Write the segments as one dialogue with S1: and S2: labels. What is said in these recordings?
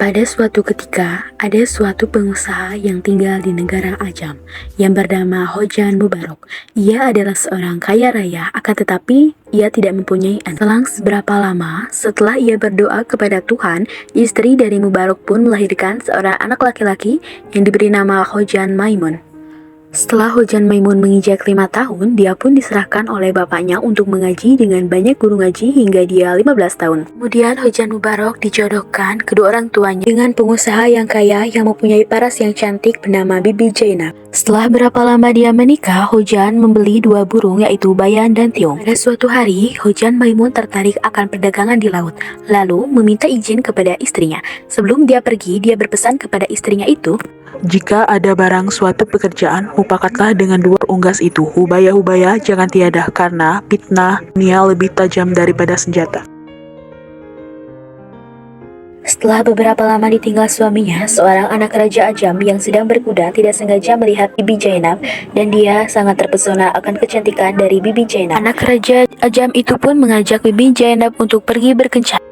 S1: Pada suatu ketika, ada suatu pengusaha yang tinggal di negara Ajam yang bernama Hojan Mubarok. Ia adalah seorang kaya raya, akan tetapi ia tidak mempunyai anak. Selang seberapa lama, setelah ia berdoa kepada Tuhan, istri dari Mubarok pun melahirkan seorang anak laki-laki yang diberi nama Hojan Maimun. Setelah Hojan Maimun menginjak 5 tahun, dia pun diserahkan oleh bapaknya untuk mengaji dengan banyak guru ngaji hingga dia 15 tahun. Kemudian Hojan Mubarok dijodohkan kedua orang tuanya dengan pengusaha yang kaya yang mempunyai paras yang cantik bernama Bibi Jainab. Setelah berapa lama dia menikah, Hojan membeli 2 burung yaitu Bayan dan Tiung. Pada suatu hari, Hojan Maimun tertarik akan perdagangan di laut, lalu meminta izin kepada istrinya. Sebelum dia pergi, dia berpesan kepada istrinya itu,
S2: "Jika ada barang suatu pekerjaan, mupakatlah dengan 2 unggas itu. Hubaya-hubaya jangan tiada, karena fitnah dunia lebih tajam daripada senjata."
S1: Setelah beberapa lama ditinggal suaminya, seorang anak Raja Ajam yang sedang berkuda tidak sengaja melihat Bibi Jainab dan dia sangat terpesona akan kecantikan dari Bibi Jainab. Anak Raja Ajam itu pun mengajak Bibi Jainab untuk pergi berkencan.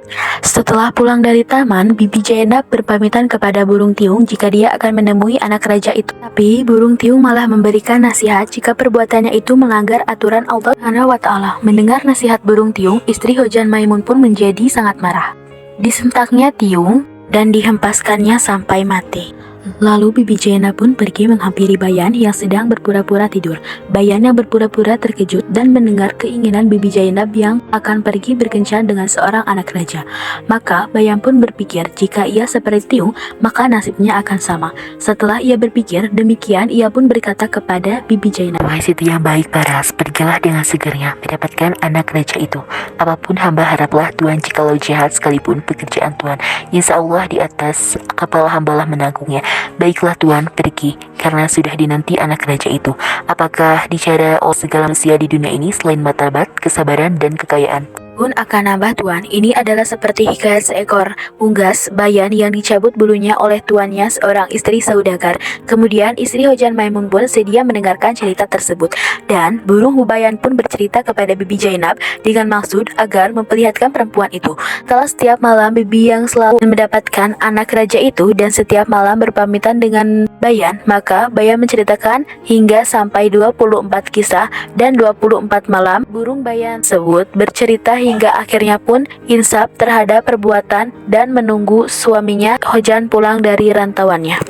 S1: Setelah pulang dari taman, Bibi Jainab berpamitan kepada burung Tiung jika dia akan menemui anak raja itu. Tapi burung Tiung malah memberikan nasihat jika perbuatannya itu melanggar aturan Allah Subhanahu wa Ta'ala. Mendengar nasihat burung Tiung, istri Hojan Maimun pun menjadi sangat marah. Disentaknya Tiung dan dihempaskannya sampai mati. Lalu Bibi Jainab pun pergi menghampiri Bayan yang sedang berpura-pura tidur. Bayan yang berpura-pura terkejut dan mendengar keinginan Bibi Jainab yang akan pergi berkencan dengan seorang anak raja. Maka Bayan pun berpikir jika ia seperti Tiung, maka nasibnya akan sama. Setelah ia berpikir demikian, ia pun berkata kepada Bibi Jainab,
S3: "Wahai siti yang baik paras, pergilah dengan segera mendapatkan anak raja itu. Apapun hamba haraplah Tuhan, jikalau jahat sekalipun pekerjaan Tuhan, insya Allah di atas kepala hambalah menanggungnya. Baiklah Tuhan, pergi, karena sudah dinanti anak raja itu. Apakah dicari oleh segala manusia di dunia ini selain martabat, kesabaran, dan kekayaan?"
S1: Pun akan nambah tuan, ini adalah seperti hikayat seekor unggas Bayan yang dicabut bulunya oleh tuannya, seorang istri saudagar. Kemudian istri Hojan Maimun pun sedia mendengarkan cerita tersebut, dan burung Hubayan pun bercerita kepada Bibi Jainab dengan maksud agar memperlihatkan perempuan itu. Kalau setiap malam Bibi yang selalu mendapatkan anak raja itu dan setiap malam berpamitan dengan Bayan, maka Bayan menceritakan hingga sampai 24 kisah dan 24 malam burung Bayan tersebut bercerita hingga akhirnya pun insaf terhadap perbuatan dan menunggu suaminya Hojan pulang dari rantauannya.